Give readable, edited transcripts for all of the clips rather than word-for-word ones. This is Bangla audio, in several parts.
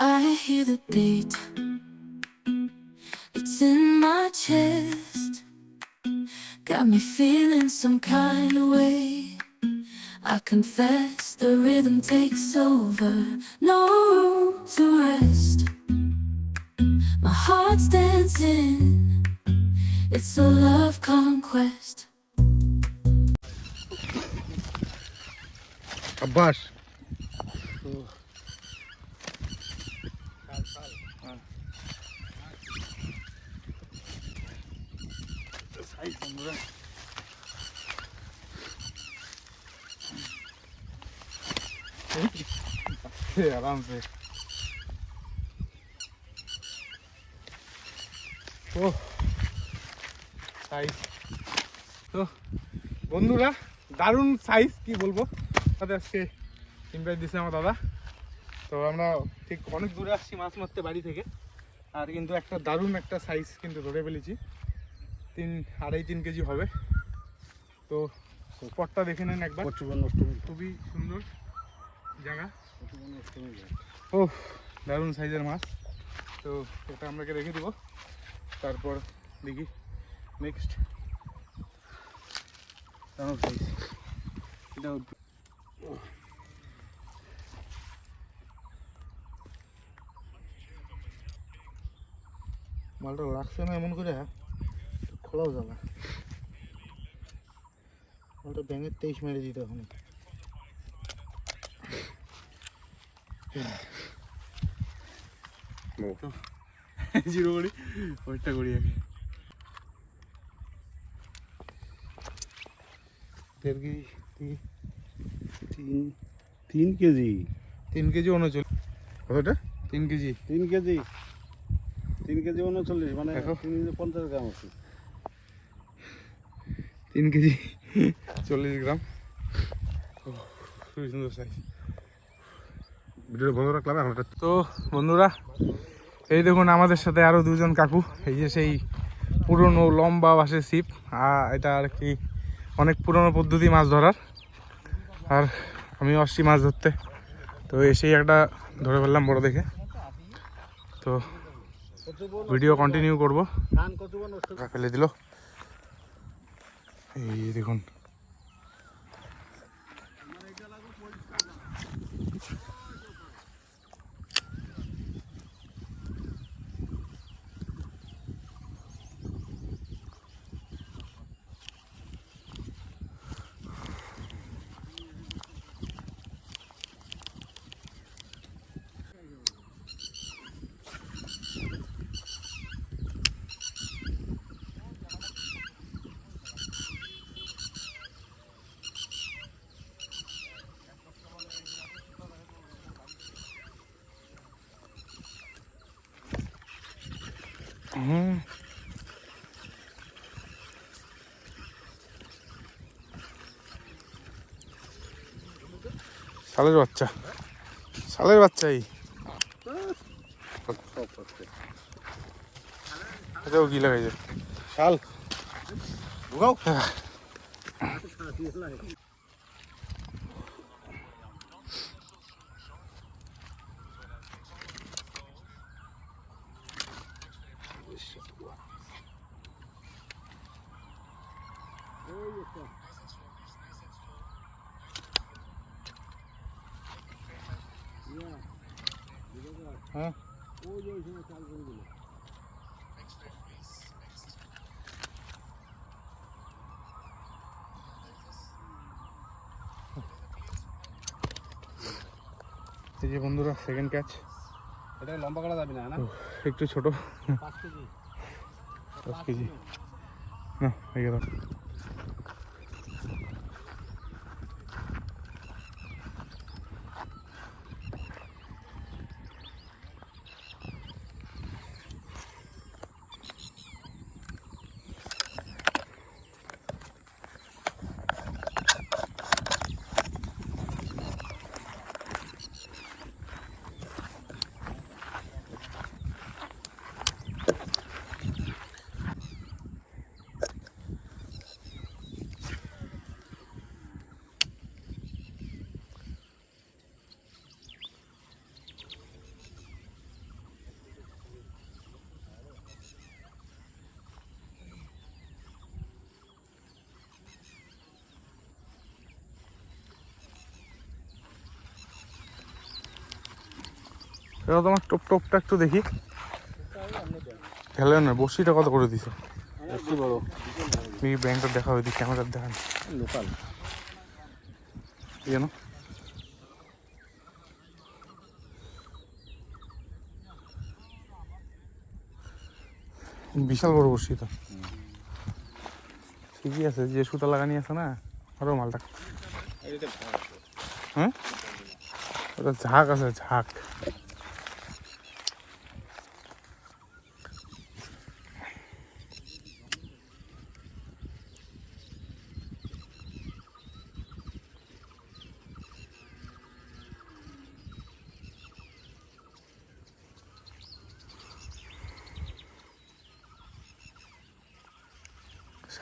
I hear the beat, it's in my chest, got me feeling some kind of way. I confess the rhythm takes over, no room to rest. My heart's dancing, it's a love conquest. Abbas. आराम से ও সাইজ তো বন্ধুরা দারুণ সাইজ কি বলবো তাদের আজকে ইনভাইট দিয়েছে আমার দাদা। তো আমরা ঠিক অনেক দূরে আসছি মাছ মারতে বাড়ি থেকে, আর কিন্তু একটা দারুণ একটা সাইজ কিন্তু ধরে ফেলেছি, 3-3.5 কেজি হবে। তো স্পটটা দেখে নেন একবার, খুবই সুন্দর জায়গা। ও দারুণ সাইজের মাছ। তো এটা আমরাকে রেখে দেবো, তারপর দেখি নেক্সট দারুণ সাইজ। এটা মালটা লাগছে না এমন করে, খোলাও যাবে। মালটা ব্যাঙের 23 মেরে দিতে এখন। জিরো করি ওইটা করি আগে। 1.5 কেজি, 3 কেজি 3 কেজি 39। কতটা? 3 কেজি 3 কেজি 3 কেজি 39, মানে 50 গ্রাম আছে। 3 কেজি 40 গ্রাম। খুবই সুন্দর সাইজ। ভিডিওটা বন্ধ রাখলাম এখন। তো বন্ধুরা এই দেখুন আমাদের সাথে আরও দুজন কাকু, এই যে সেই পুরনো লম্বা বাঁশের ছিপ, এটা আর কি অনেক পুরনো পদ্ধতি মাছ ধরার, আর আমি আসছি মাছ ধরতে। তো এসেই একটা ধরে ফেললাম বড় দেখে। তো ভিডিও কন্টিনিউ করবো। ফেলে দিল, এই দেখুন। শালের বাচ্চা, শালের বাচ্চাই এটাও কি লাগাইছে শাল ঢুকাও। হ্যাঁ এই যে বন্ধুরা সেকেন্ড ক্যাচ। এটা লম্বা করা যাবে না, একটু ছোট, 5 কেজি 10 কেজি না হয়ে গেল। এবার তোমার টোপ টোপটা একটু দেখি, খেলে না বসিটা কত করে দিছো? একটু বড় এই ব্যাংকটা দেখা হয়ে দিই, ক্যামেরার দেখান লোকাল। যেন বিশাল বড় বসি তো, ঠিকই আছে, যে সুতা লাগানি আছে না আরো মালটা। হ্যাঁ ওটা ঝাঁক আছে, ঝাঁক।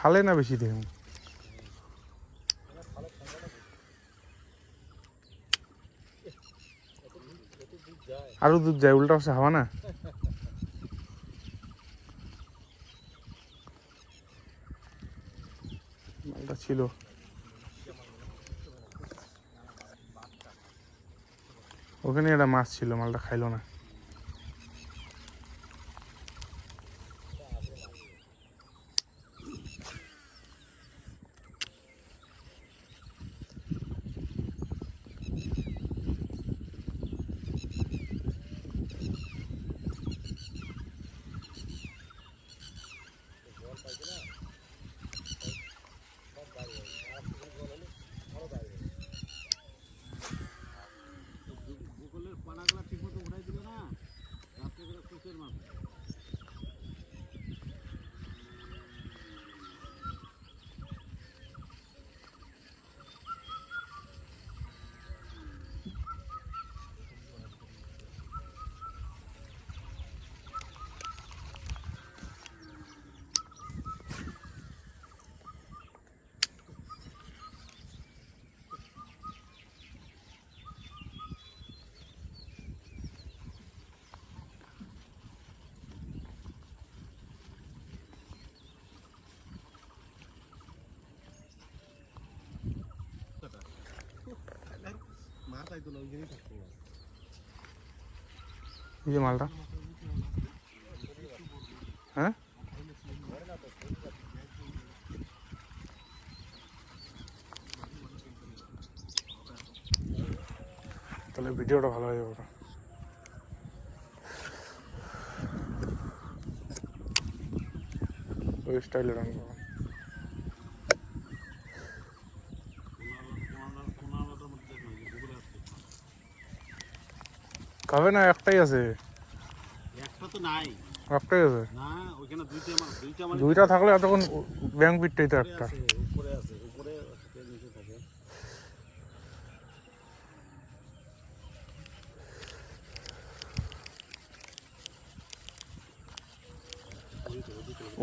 শালে না বেশি দেখুন, আরো দুধ যায়, উল্টা পাশে হাওয়া না। মালটা ছিল ওখানে, একটা মাছ ছিল, মালটা খাইলো না। এই যে মালটা, হ্যাঁ তাহলে ভিডিওটা ভালো হয়ে যাবে। ওই স্টাইলে রান করো। খাবে না, একটাই আছে, একটা তো নাই, একটাই আছে। না ওখানে দুইটা দুইটা থাকলে এতক্ষণ ব্যাংক পিটটাই তো একটা। উপরে আছে, উপরে নিচে থাকে।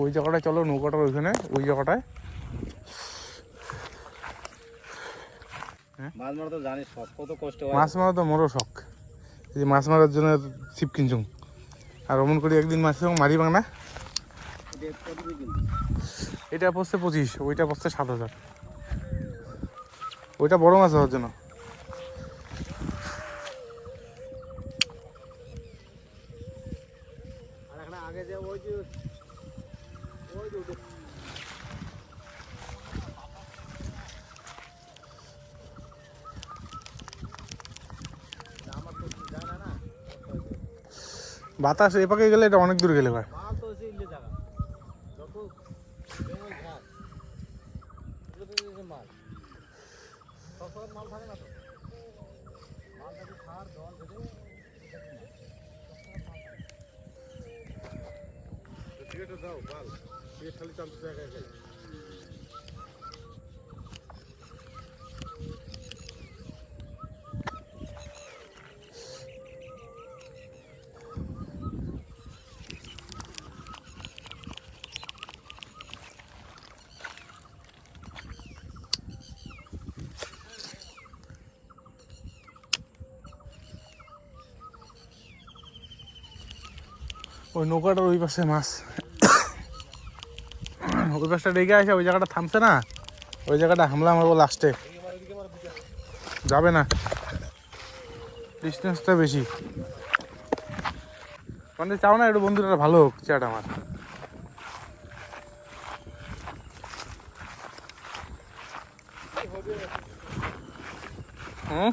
ওই জায়গাটায় চলো, নৌকাটার ওইখানে, ওই জায়গাটায়। মাছ মারা তো জানিস সব কত কষ্ট হয়। মাছ মারা তো মোরও শখ, এই যে মাছ মারার জন্য ছিপ কিনছুম, আর অমন করি একদিন মাছ মারি বাং না। এটা পড়ছে 25, ওইটা পড়ছে 7,000। ওইটা বড় মাছ হওয়ার জন্য। আর এখানে আগে যে ওই যে বাতাস এপাকে গেলে এটা অনেক দূর গেলে ভাই। মাল তো হচ্ছে ইলে জায়গা যত বেঙ্গল ঘাট মাল সব মাল থাকে না তো, মাল থাকে সার জল থেকে। টিকিটটা দাও মাল, টিকিট খালি চালতে জায়গায় যাই। ওই নৌকাটার ওই পাশে মাছ, ওই পাশটা রেগে আসে, ওই জায়গাটা থামছে না, ওই জায়গাটা হামলা মারবো লাস্টে, যাবে না, ডিস্টেন্সটা বেশি। মানে চাও না একটু বন্ধুরা ভালো হোক চ্যাট আমার? হুম